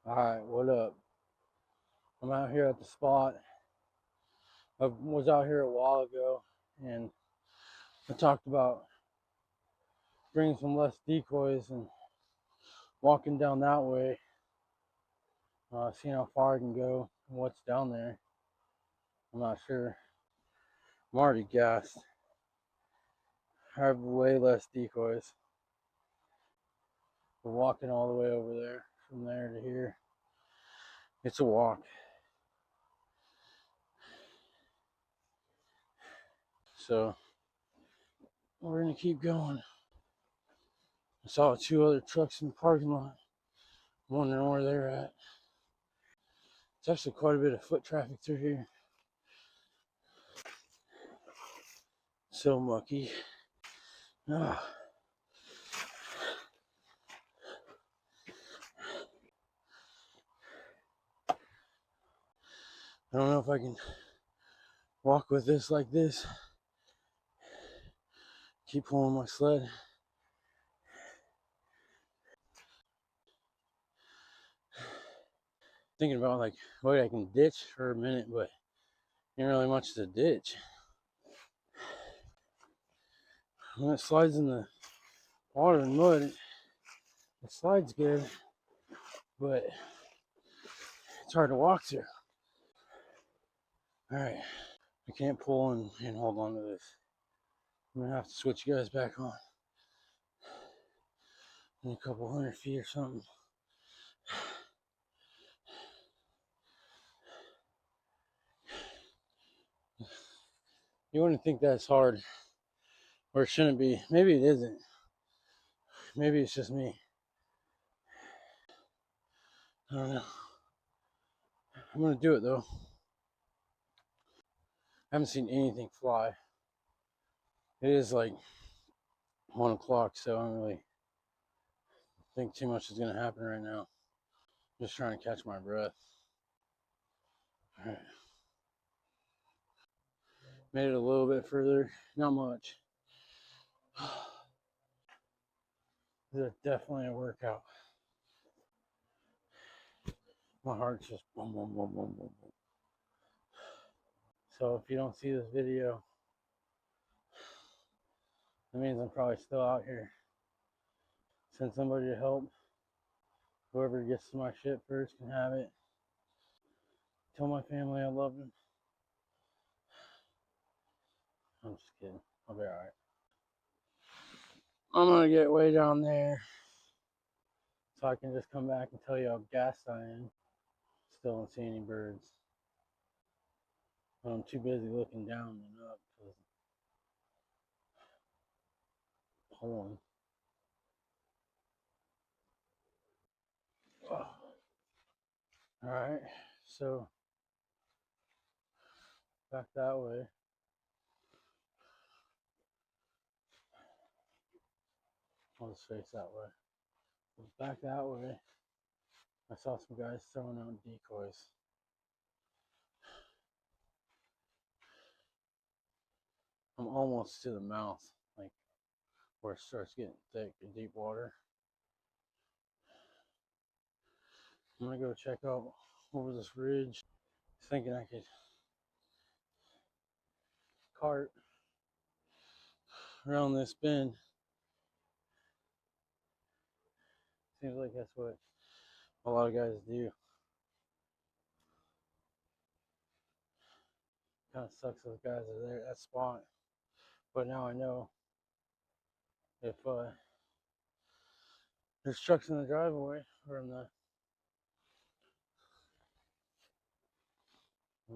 Alright, what up? I'm out here at the spot. I was out here a while ago and I talked about bringing some less decoys and walking down that way, seeing how far I can go and what's down there. I'm not sure. I'm already gassed. I have way less decoys. We're walking all the way over there, from there to here. It's a walk. So we're gonna keep going. I saw two other trucks in the parking lot. I'm wondering where they're at. It's actually quite a bit of foot traffic through here. So mucky. Ah. I don't know if I can walk with this like this. Keep pulling my sled. Thinking about like what I can ditch for a minute, but ain't really much to ditch. When it slides in the water and mud, it slides good, but it's hard to walk through. Alright, I can't pull and hold on to this. I'm gonna have to switch you guys back on in a couple 100 feet or something. You wouldn't think that's hard, or it shouldn't be. Maybe it isn't. Maybe it's just me. I don't know. I'm gonna do it though. I haven't seen anything fly. It is like 1 o'clock, so I don't really think too much is gonna happen right now. I'm just trying to catch my breath. All right. Made it a little bit further, not much. This is definitely a workout. My heart's just boom, boom, boom, boom, boom, boom. So if you don't see this video, that means I'm probably still out here. Send somebody to help. Whoever gets to my shit first can have it. Tell my family I love them. I'm just kidding. I'll be alright. I'm gonna get way down there so I can just come back and tell you how gassed I am. Still don't see any birds. But I'm too busy looking down and up because pulling. Oh. Alright, so back that way. I'll just face that way. Back that way. I saw some guys throwing out decoys. I'm almost to the mouth, like where it starts getting thick in deep water. I'm gonna go check out over this ridge. Thinking I could cart around this bend. Seems like that's what a lot of guys do. Kind of sucks those guys are there at that spot. But now I know if there's trucks in the driveway or in the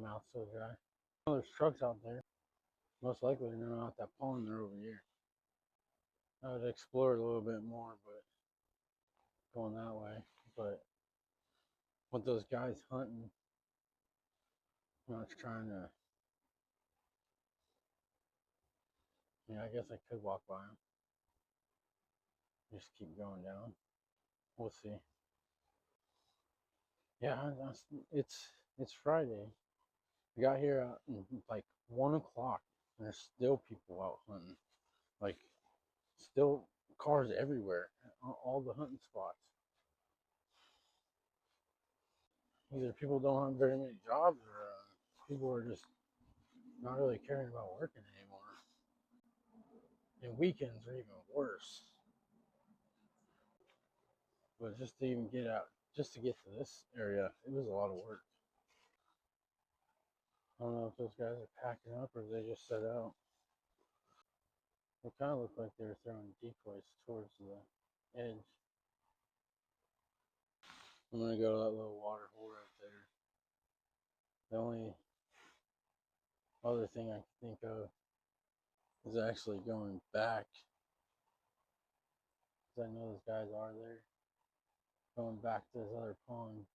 mouth so dry. There's trucks out there. Most likely they're not at that pond, they're over here. I would explore it a little bit more, but going that way. But with those guys hunting, I'm not trying to. I guess I could walk by them. Just keep going down. We'll see. Yeah, it's Friday. We got here at like 1 o'clock, and there's still people out hunting. Like, still cars everywhere, all the hunting spots. either people don't have very many jobs or people are just not really caring about working anymore. And weekends are even worse. But just to even get out, just to get to this area, it was a lot of work. I don't know if those guys are packing up or if they just set out. It kind of looked like they were throwing decoys towards the edge. I'm gonna go to that little water hole right there. The only other thing I can think of is actually going back, because I know those guys are there. Going back to this other pond.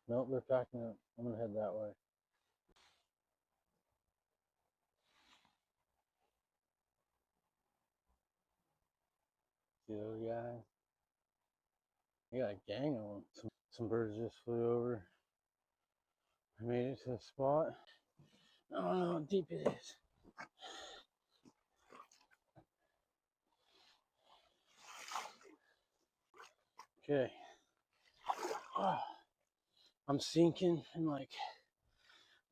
Nope, they're packing up. I'm gonna head that way. See those guys? They got a gang of them. Some birds just flew over. I made it to the spot. I don't know how deep it is. Okay. Oh, I'm sinking in like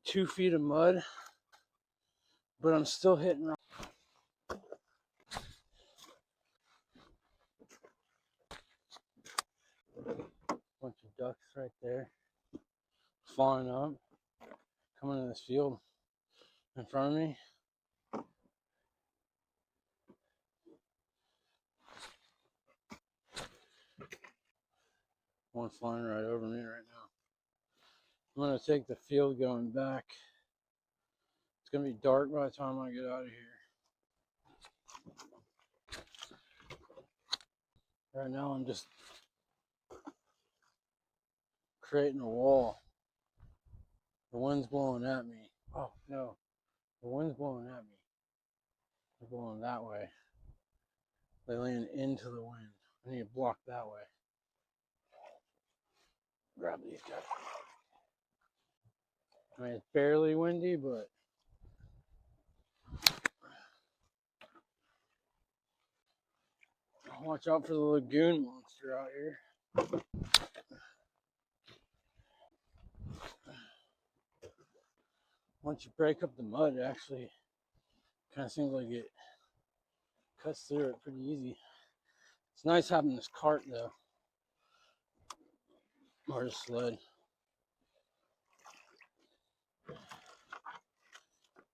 2 feet of mud, but I'm still hitting. Bunch of ducks right there, flying up, coming in this field in front of me. One flying right over me right now. I'm gonna take the field going back. It's gonna be dark by the time I get out of here. Right now I'm just creating a wall. The wind's blowing at me. Oh no, the wind's blowing at me. They're blowing that way. They land into the wind. I need to block that way. Grab these guys. I mean, it's barely windy, but watch out for the lagoon monster out here. Once you break up the mud, it actually kind of seems like it cuts through it pretty easy. It's nice having this cart though, or a sled.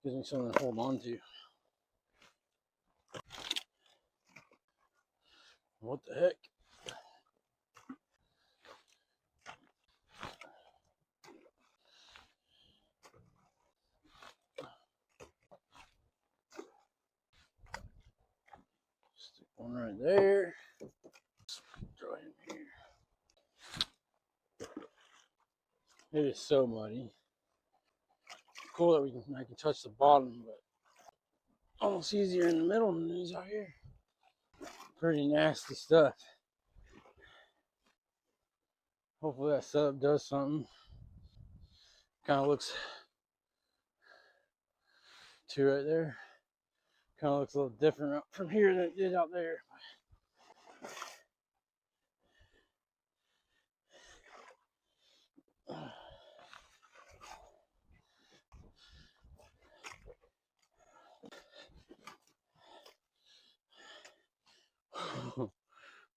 Gives me something to hold on to. What the heck? Stick one right there. Throw it in here. It is so muddy. Cool that I can touch the bottom, but almost easier in the middle than it is out here. Pretty nasty stuff. Hopefully that setup does something. Kind of looks, two right there. Kind of looks a little different from here than it did out there.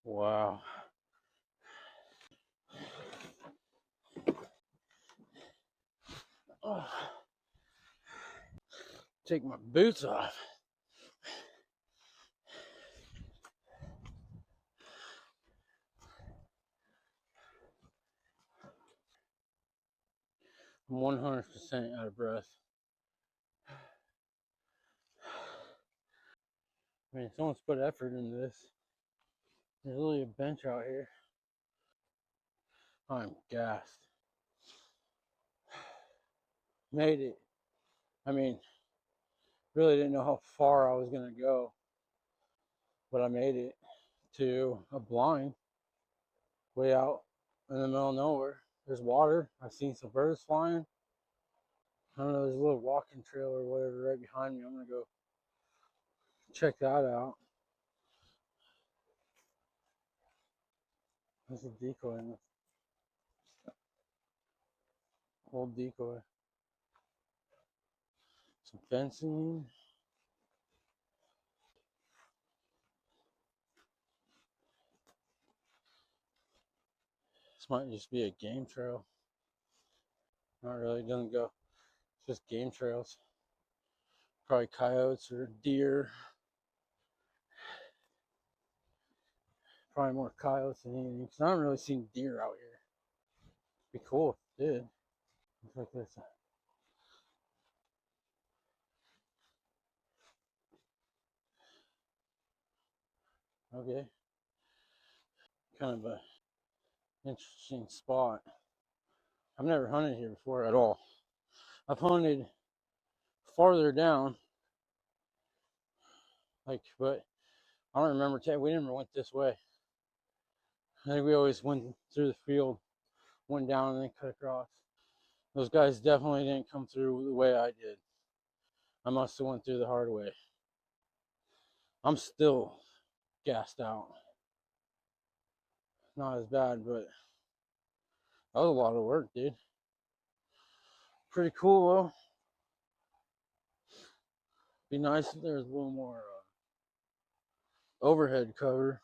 Wow. Oh. Take my boots off. I'm 100% out of breath. I mean, someone's put effort into this. There's literally a bench out here. I'm gassed. Made it. I mean, really didn't know how far I was going to go, but I made it to a blind way out in the middle of nowhere. There's water. I've seen some birds flying. I don't know, there's a little walking trail or whatever right behind me. I'm going to go check that out. There's a decoy in this. Old decoy. Some fencing. This might just be a game trail. Not really, it doesn't go. It's just game trails. Probably coyotes or deer. Probably more coyotes than anything. Because I haven't really seen deer out here. It'd be cool if it did. It's like this. Okay. Kind of a interesting spot. I've never hunted here before at all. I've hunted farther down, but I don't remember. We never went this way. I think we always went through the field, went down, and then cut across. Those guys definitely didn't come through the way I did. I must have went through the hard way. I'm still gassed out. Not as bad, but that was a lot of work, dude. Pretty cool though. Be nice if there was a little more overhead cover.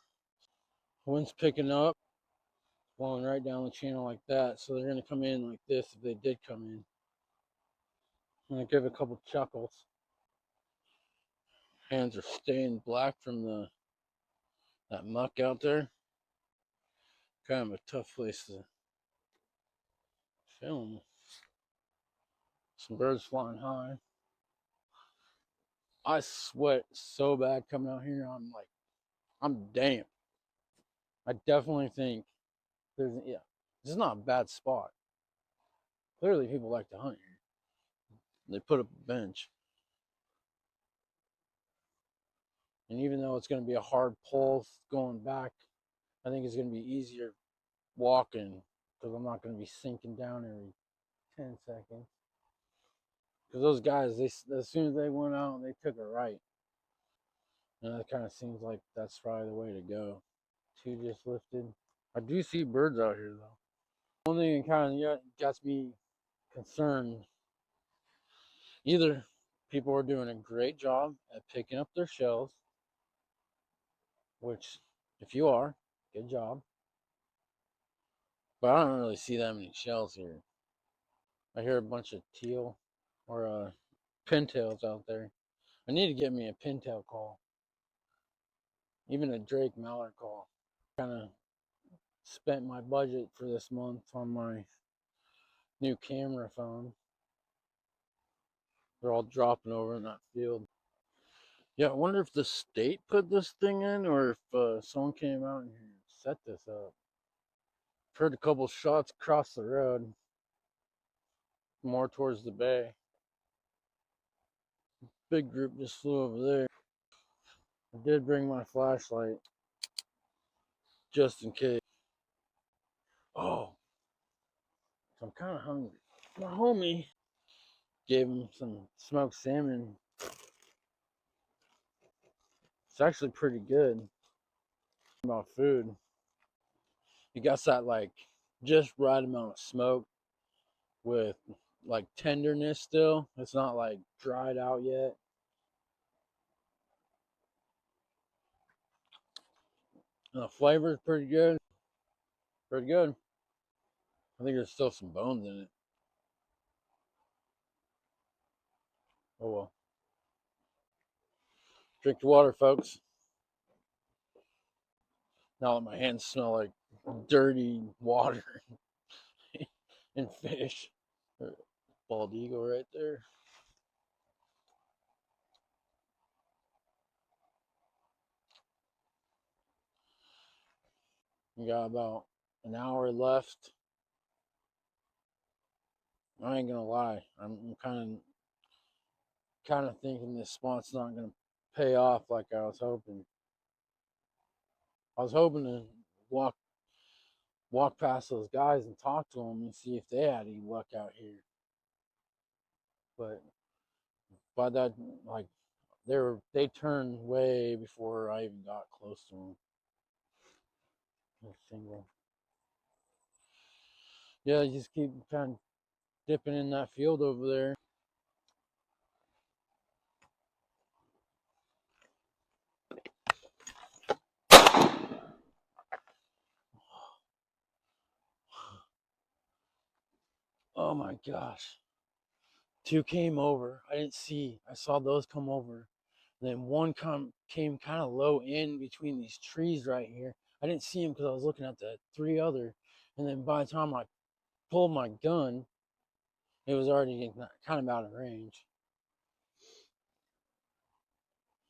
Wind's picking up, blowing right down the channel like that. So they're gonna come in like this if they did come in. I'm gonna give a couple chuckles. Hands are stained black from that muck out there. Kind of a tough place to film. Some birds flying high. I sweat so bad coming out here. I'm damp. I definitely think this is not a bad spot. Clearly people like to hunt here. They put up a bench. And even though it's going to be a hard pull going back, I think it's going to be easier walking because I'm not going to be sinking down every 10 seconds. Because those guys, as soon as they went out, they took a right. And it kind of seems like that's probably the way to go. Two just lifted. I do see birds out here though. One thing that kind of gets me concerned, either people are doing a great job at picking up their shells, which if you are, good job. But I don't really see that many shells here. I hear a bunch of teal or pintails out there. I need to get me a pintail call. Even a Drake Mallard call. Kind of spent my budget for this month on my new camera phone. They're all dropping over in that field. Yeah, I wonder if the state put this thing in or if someone came out and set this up. I've heard a couple shots across the road, more towards the bay. Big group just flew over there. I did bring my flashlight just in case. Oh, I'm kind of hungry. My homie gave him some smoked salmon. It's actually pretty good. About food, he got that like just right amount of smoke with like tenderness still. It's not like dried out yet. And the flavor is pretty good. Pretty good. I think there's still some bones in it. Oh well. Drink the water, folks. Now that my hands smell like dirty water and fish. Bald eagle right there. We got about an hour left. I ain't gonna lie. I'm kind of thinking this spot's not gonna pay off like I was hoping. I was hoping to walk past those guys and talk to them and see if they had any luck out here. But by that, like, they turned way before I even got close to them. A single. Yeah, just keep dipping in that field over there. Oh my gosh. Two came over. I didn't see. I saw those come over. Then one came kind of low in between these trees right here. I didn't see him because I was looking at the three other. And then by the time I pulled my gun, it was already getting kind of out of range.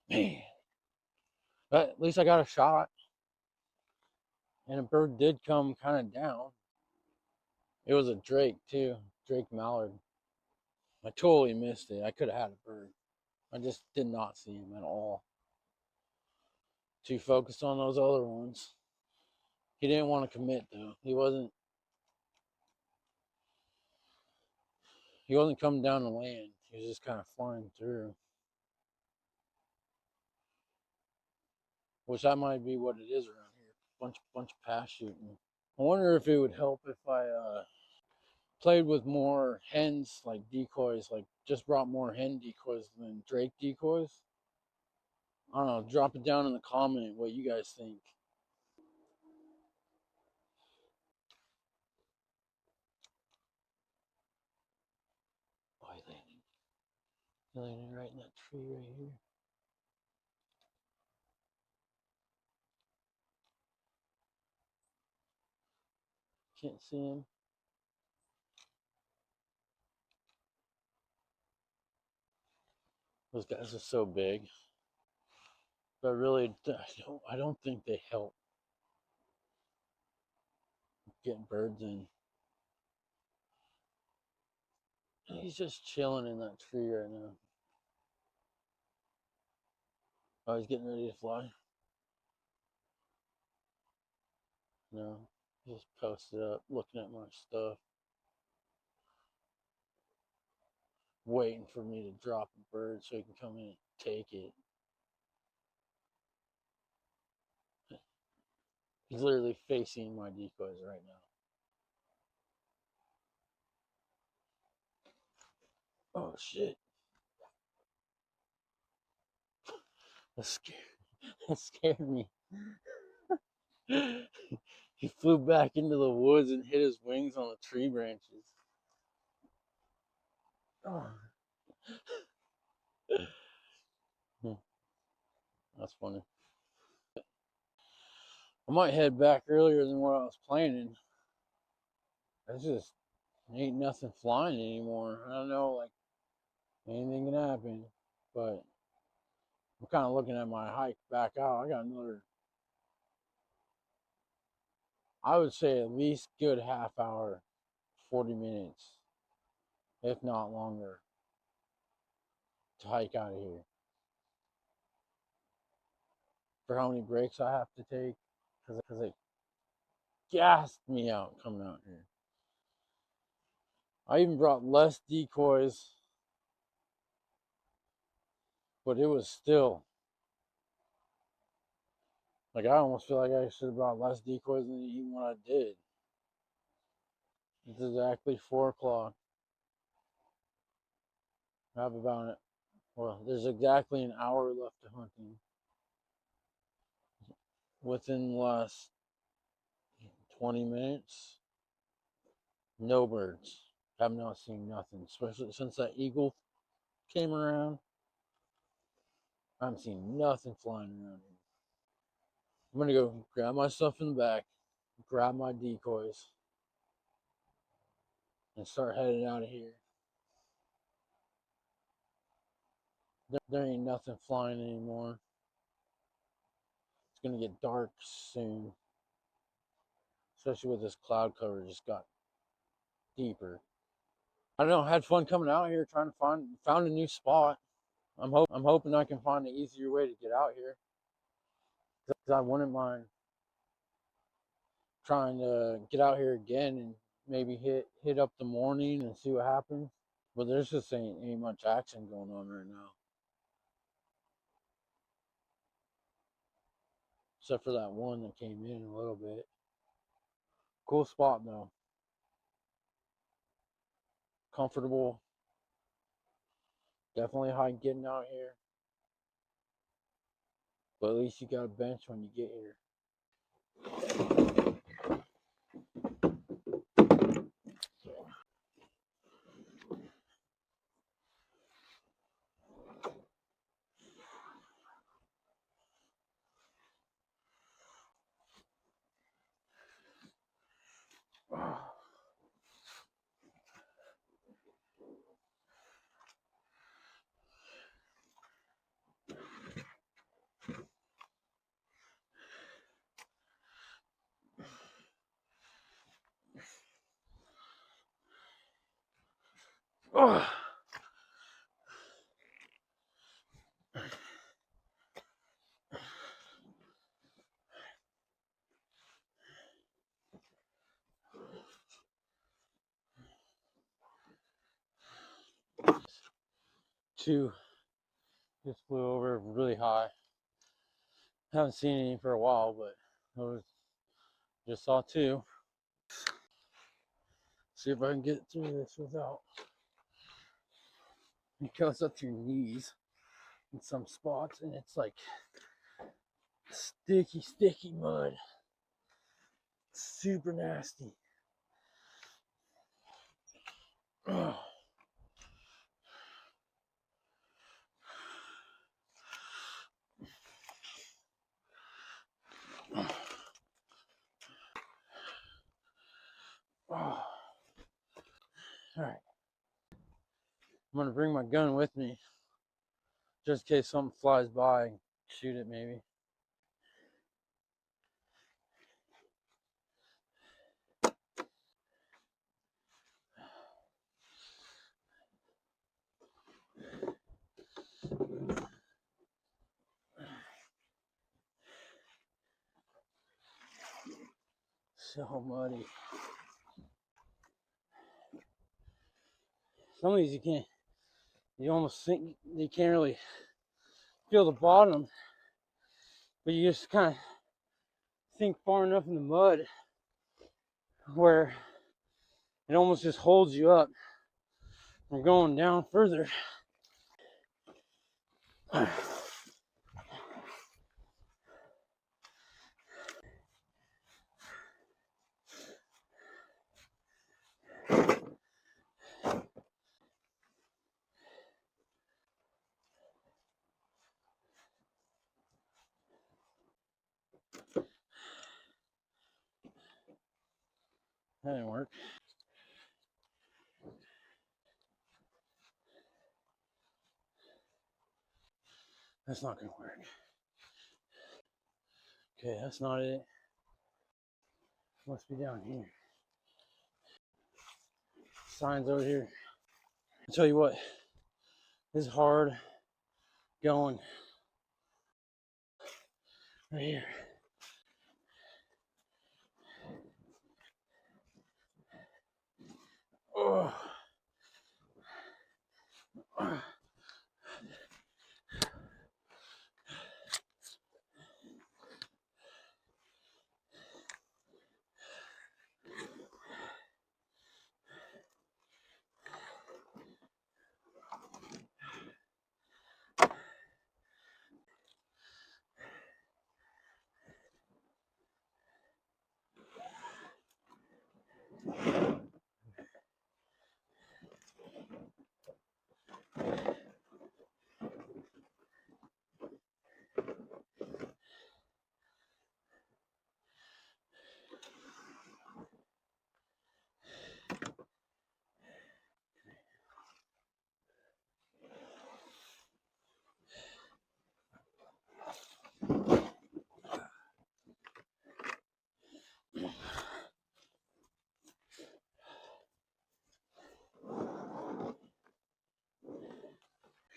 Man, but at least I got a shot. And a bird did come kind of down. It was a drake too, Drake mallard. I totally missed it. I could have had a bird. I just did not see him at all. Too focused on those other ones. He didn't want to commit though. He wasn't coming down to land. He was just kind of flying through. Which that might be what it is around here. Bunch of pass shooting. I wonder if it would help if I played with more hens, like decoys, like just brought more hen decoys than drake decoys. I don't know. Drop it down in the comment what you guys think. Oh, he's landing. He's landing right in that tree right here. Can't see him. Those guys are so big, but really, I don't think they help getting birds in. He's just chilling in that tree right now. Oh, he's getting ready to fly. No, he's just posted up, looking at my stuff, waiting for me to drop a bird so he can come in and take it. He's literally facing my decoys right now. Oh shit! That scared. That scared me. He flew back into the woods and hit his wings on the tree branches. Oh. That's funny. I might head back earlier than what I was planning. It's just ain't nothing flying anymore. I don't know, like anything can happen, but I'm kind of looking at my hike back out. I got another, I would say at least good half hour, 40 minutes, if not longer, to hike out of here. For how many breaks I have to take, because it gassed me out coming out here. I even brought less decoys, but it was still like I almost feel like I should have brought less decoys than even what I did. It's exactly 4 o'clock. I have about it. Well, there's exactly an hour left of hunting. Within the last 20 minutes, no birds. Have not seen nothing, especially since that eagle came around. I haven't seen nothing flying around here. I'm gonna go grab my stuff in the back, grab my decoys, and start heading out of here. There ain't nothing flying anymore. It's gonna get dark soon, especially with this cloud cover just got deeper. I don't know. I had fun coming out here trying to found a new spot. I'm hoping I can find an easier way to get out here. Because I wouldn't mind trying to get out here again and maybe hit up the morning and see what happens. But there's just ain't much action going on right now, except for that one that came in a little bit. Cool spot though. comfortable. Definitely high getting out here, but at least you got a bench when you get here. Oh. 2 just flew over really high. Haven't seen any for a while, but just saw 2. See if I can get through this without. It goes up to your knees in some spots, and it's like sticky mud. Super nasty. Oh. Oh. All right. I'm gonna bring my gun with me, just in case something flies by and shoot it maybe. So muddy. Some of these you almost think you can't really feel the bottom, but you just kind of sink far enough in the mud where it almost just holds you up from going down further. That didn't work. That's not gonna work. Okay, that's not it. Must be down here. Signs over here. I'll tell you what, this is hard going. Right here. Oh.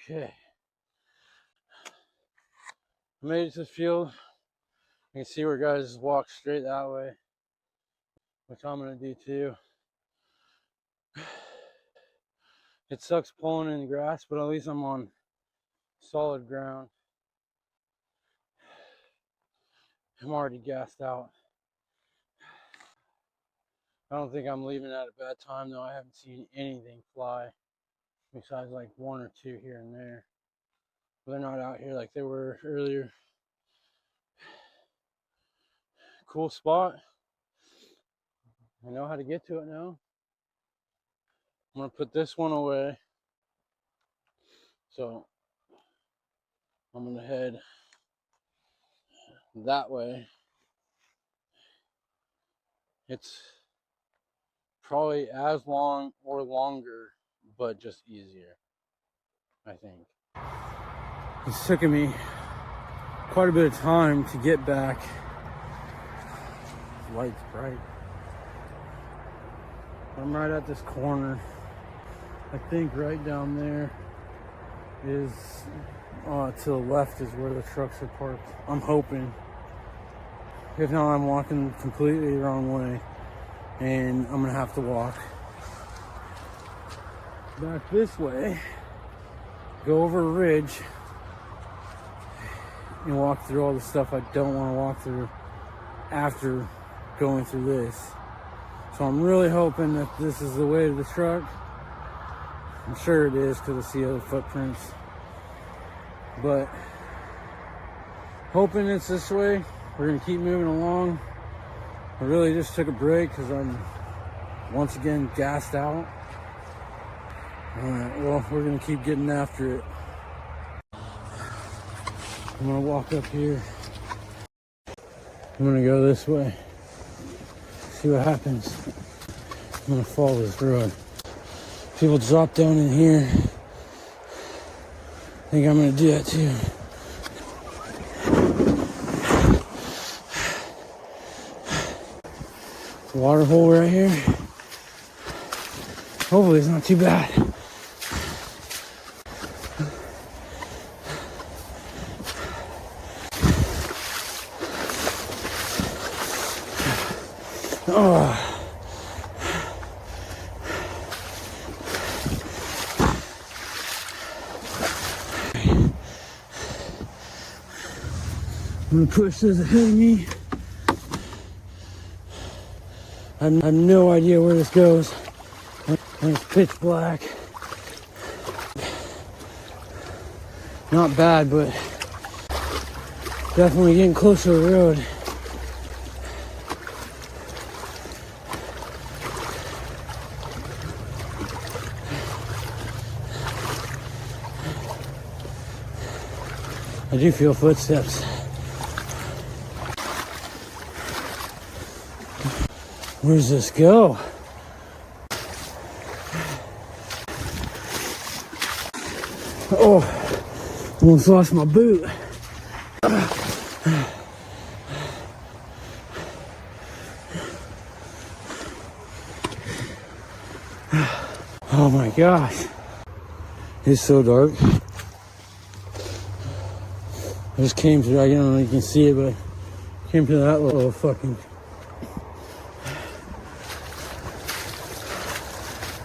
Okay. I made it to the field. You can see where guys just walk straight that way, which I'm gonna do too. It sucks pulling in the grass, but at least I'm on solid ground. I'm already gassed out. I don't think I'm leaving at a bad time though. I haven't seen anything fly besides like one or two here and there. But they're not out here like they were earlier. Cool spot. I know how to get to it now. I'm gonna put this one away. So I'm gonna head that way. It's probably as long or longer, but just easier, I think. It's taken me quite a bit of time to get back. The light's bright. I'm right at this corner. I think right down there is, to the left is where the trucks are parked. I'm hoping. If not, I'm walking completely the wrong way, and I'm gonna have to walk back this way, go over a ridge, and walk through all the stuff I don't want to walk through after going through this. So I'm really hoping that this is the way to the truck. I'm sure it is because I see other footprints, but hoping it's this way. We're gonna keep moving along. I really just took a break because I'm once again gassed out. Alright, well, we're gonna keep getting after it. I'm gonna walk up here. I'm gonna go this way. See what happens. I'm gonna follow this road. People drop down in here. I think I'm gonna do that too. Water hole right here. Hopefully it's not too bad. Oh. I'm gonna push this ahead of me. I have no idea where this goes. And it's pitch black. Not bad, but definitely getting closer to the road. I do feel footsteps. Where does this go? Oh, almost lost my boot. Oh my gosh. It's so dark. I just came through, I don't know if you can see it, but I came through that little fucking...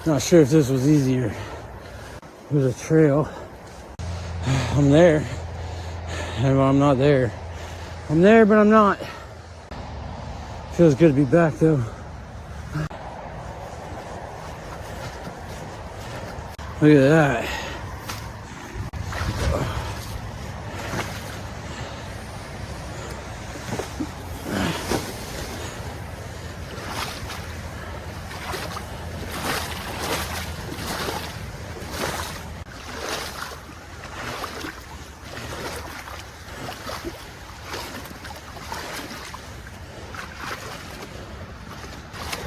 Not sure if this was easier. There's a trail. I'm there. And I'm not there. I'm there, but I'm not. Feels good to be back though. Look at that.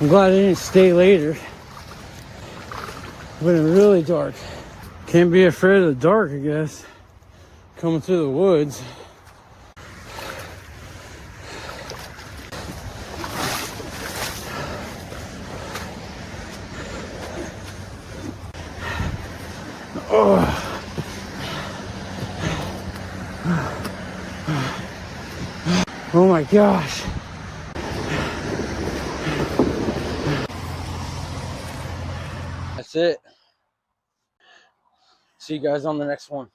I'm glad I didn't stay later. It would have been really dark. Can't be afraid of the dark, I guess. Coming through the woods. Oh. Oh my gosh. That's it. See you guys on the next one.